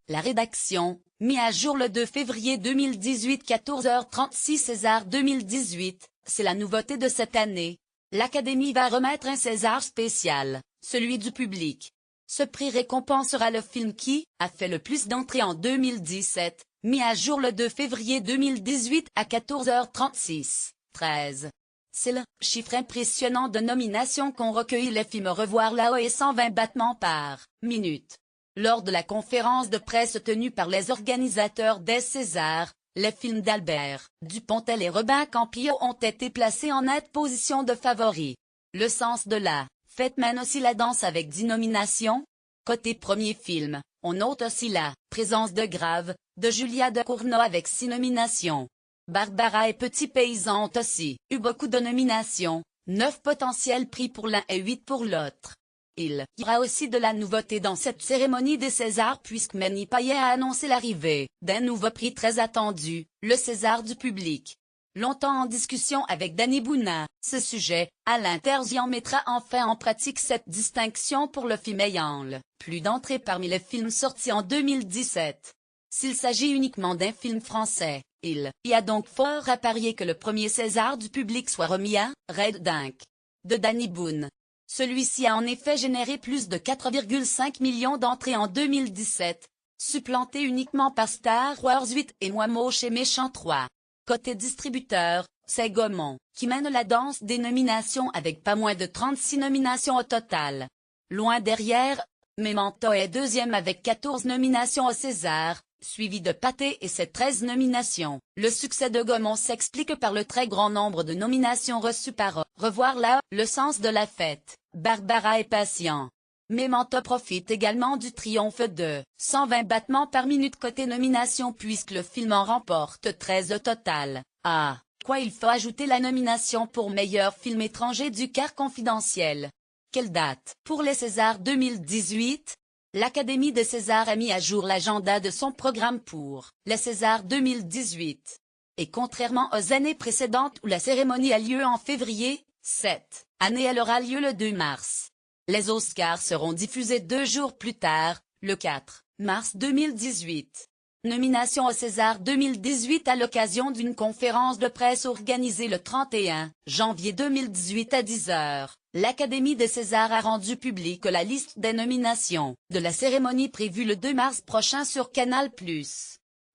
La rédaction, mis à jour le 2 février 2018 14h36 César 2018, c'est la nouveauté de cette année. L'Académie va remettre un César spécial, celui du public. Ce prix récompensera le film qui a fait le plus d'entrées en 2017, mis à jour le 2 février 2018 à 14h36, 13. C'est le chiffre impressionnant de nominations qu'ont recueilli les films Revoir là-haut et 120 battements par minute. Lors de la conférence de presse tenue par les organisateurs des Césars, les films d'Albert Dupontel et Robin Campillo ont été placés en nette position de favoris. Le sens de la fête mène aussi la danse avec 10 nominations. Côté premier film, on note aussi la présence de Grave, de Julia Ducournau avec 6 nominations. Barbara et Petit Paysan ont aussi eu beaucoup de nominations, 9 potentiels prix pour l'un et 8 pour l'autre. Il y aura aussi de la nouveauté dans cette cérémonie des Césars puisque Manny Payet a annoncé l'arrivée d'un nouveau prix très attendu, le César du public. Longtemps en discussion avec Danny Bouna, ce sujet, Alain Terzian mettra enfin en pratique cette distinction pour le film ayant le plus d'entrées parmi les films sortis en 2017. S'il s'agit uniquement d'un film français, il y a donc fort à parier que le premier César du public soit remis à Red Dink de Danny Boone. Celui-ci a en effet généré plus de 4,5 millions d'entrées en 2017, supplanté uniquement par Star Wars 8 et Moi Moche et Méchant 3. Côté distributeur, c'est Gaumont qui mène la danse des nominations avec pas moins de 36 nominations au total. Loin derrière, Memento est deuxième avec 14 nominations au César, suivi de Pathé et ses 13 nominations. Le succès de Gaumont s'explique par le très grand nombre de nominations reçues par Revoir là, Le sens de la fête, Barbara et Patient. Memento profite également du triomphe de 120 battements par minute côté nomination puisque le film en remporte 13 au total. À quoi il faut ajouter la nomination pour meilleur film étranger du Quart confidentiel. Quelle date pour les Césars 2018? L'Académie des Césars a mis à jour l'agenda de son programme pour les Césars 2018. Et contrairement aux années précédentes où la cérémonie a lieu en février, cette année elle aura lieu le 2 mars. Les Oscars seront diffusés 2 jours plus tard, le 4 mars 2018. Nomination au César 2018 à l'occasion d'une conférence de presse organisée le 31 janvier 2018 à 10h. L'Académie des Césars a rendu publique la liste des nominations de la cérémonie prévue le 2 mars prochain sur Canal+.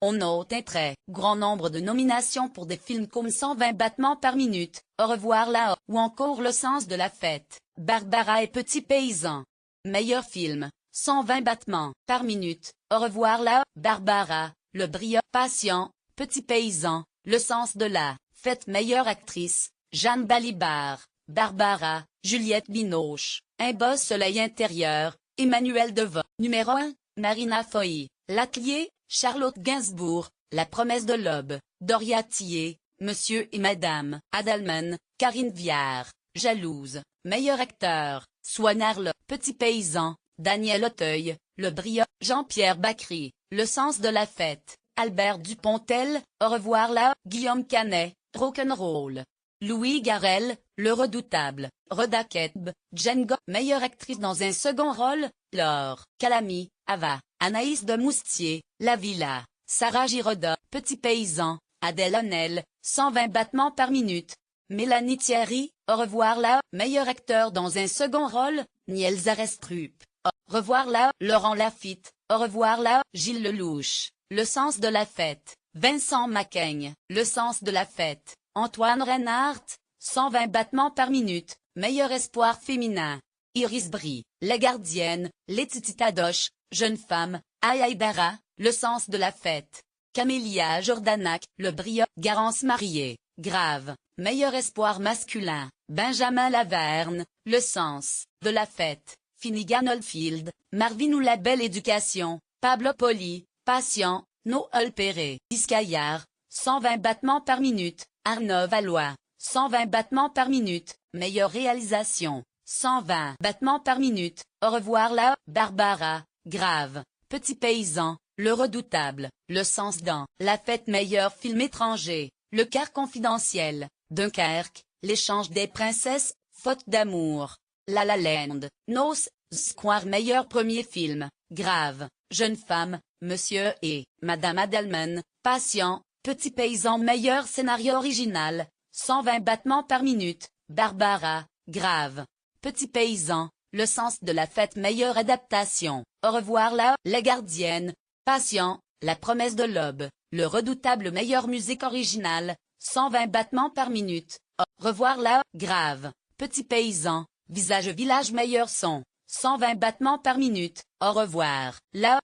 On note un très grand nombre de nominations pour des films comme 120 battements par minute, Au revoir là-haut, ou encore Le sens de la fête, Barbara et Petit Paysan. Meilleur film, 120 battements par minute, Au revoir là-haut, Barbara, Le brio, Patient, Petit Paysan, Le sens de la fête. Meilleure actrice, Jeanne Balibar, Barbara, Juliette Binoche, Un beau soleil intérieur, Emmanuel Devon. Numéro 1, Marina Foï, L'Atelier, Charlotte Gainsbourg, La promesse de l'aube, Doria Thier, Monsieur et Madame, Adalman, Karine Viard, Jalouse. Meilleur acteur, Swan Arlo, Petit Paysan, Daniel Auteuil, Le brio, Jean-Pierre Bacry, Le sens de la fête, Albert Dupontel, Au revoir là, Guillaume Canet, Rock'n'Roll. Louis Garrel, Le redoutable, Rhoda Ketb, Django. Meilleure actrice dans un second rôle, Laure Calamy, Ava, Anaïs de Moustier, La Villa, Sarah Giraudat, Petit Paysan, Adèle Haenel, 120 battements par minute. Mélanie Thierry, Au revoir là, meilleur acteur dans un second rôle, Niels Arestrup. Au revoir là, Laurent Lafitte, Au revoir là, Gilles Lelouch, Le sens de la fête, Vincent Macaigne, Le sens de la fête, Antoine Reinhardt, 120 battements par minute, meilleur espoir féminin. Iris Brie, La gardienne, Laetitia Tadoche, Jeune femme, Aïdara, Le sens de la fête. Camélia Jordanac, Le brio, Garance mariée, Grave, meilleur espoir masculin, Benjamin Laverne, Le sens de la fête. Finnegan Oldfield, Marvin ou La belle éducation, Pablo Poli, Patient, Noël Perret, Iscaillard, 120 battements par minute, Arnaud Valois, 120 battements par minute, meilleure réalisation, 120 battements par minute, Au revoir là, Barbara, Grave, Petit Paysan, Le redoutable, Le sens dans la fête. Meilleur film étranger, Le Quart confidentiel, Dunkerque, L'échange des princesses, Faute d'amour, La La Land, Nos, Square. Meilleur premier film, Grave, Jeune femme, Monsieur et Madame Adelman, patient, petit paysan meilleur scénario original, 120 battements par minute, Barbara, grave. Petit paysan, le sens de la fête meilleure adaptation, au revoir la gardienne, patient, la promesse de l'aube, le redoutable meilleure musique originale, 120 battements par minute, au revoir grave. Petit paysan, visage village meilleur son, 120 battements par minute, au revoir.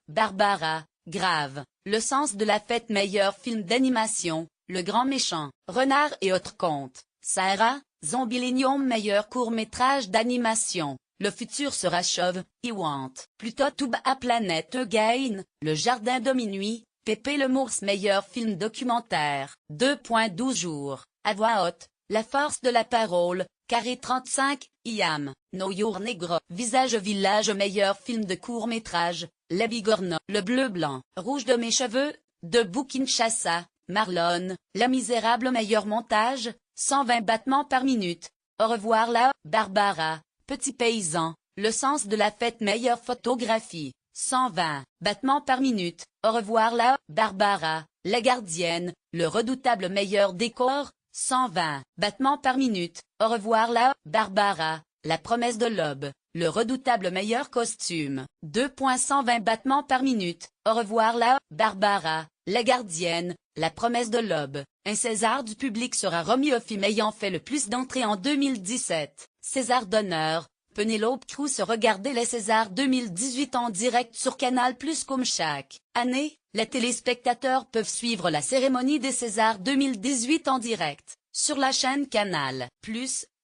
Barbara, grave. Le sens de la fête meilleur film d'animation, Le Grand Méchant, Renard et autres contes. Sarah, Zombilenium meilleur court-métrage d'animation. Le futur sera chauve, I want. Plutôt tout à planète again, Le Jardin de minuit, Pépé Lemours meilleur film documentaire. 2.12 jours. À voix haute, La force de la parole, Carré 35, IAM, No Your Negro. Visage village meilleur film de court-métrage, Les Bigorneaux. Le bleu blanc, rouge de mes cheveux, Debout Kinshasa, Marlon. La misérable meilleur montage, 120 battements par minute. Au revoir Barbara. Petit paysan, le sens de la fête meilleure photographie, 120 battements par minute. Au revoir Barbara. La gardienne, le redoutable meilleur décor, 120 battements par minute. Au revoir Barbara. La promesse de l'aube, le redoutable meilleur costume, 2.120 battements par minute. Au revoir Barbara. La gardienne, la promesse de l'aube. Un César du public sera remis au film ayant fait le plus d'entrées en 2017. César d'honneur, Penélope Cruz. Regardez les Césars 2018 en direct sur Canal+. Comme chaque année, les téléspectateurs peuvent suivre la cérémonie des Césars 2018 en direct, sur la chaîne Canal+,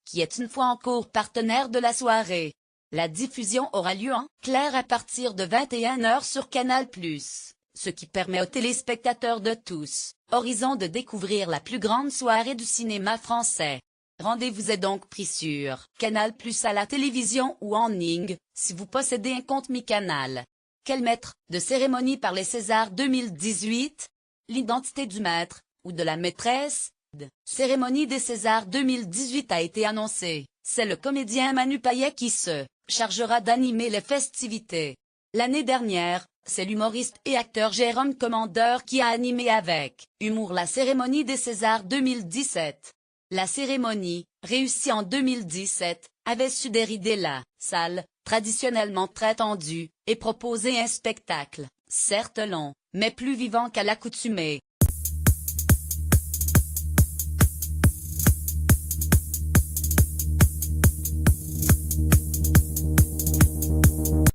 qui est une fois encore partenaire de la soirée. La diffusion aura lieu en clair à partir de 21 h sur Canal+, ce qui permet aux téléspectateurs de tous horizons de découvrir la plus grande soirée du cinéma français. Rendez-vous est donc pris sur Canal+ à la télévision ou en ligne, si vous possédez un compte Mi-Canal. Quel maître de cérémonie par les Césars 2018? L'identité du maître, ou de la maîtresse, de cérémonie des Césars 2018 a été annoncée. C'est le comédien Manu Payet qui se chargera d'animer les festivités. L'année dernière, c'est l'humoriste et acteur Jérôme Commandeur qui a animé avec humour la cérémonie des Césars 2017. La cérémonie, réussie en 2017, avait su dérider la salle, traditionnellement très tendue, et proposer un spectacle, certes long, mais plus vivant qu'à l'accoutumée.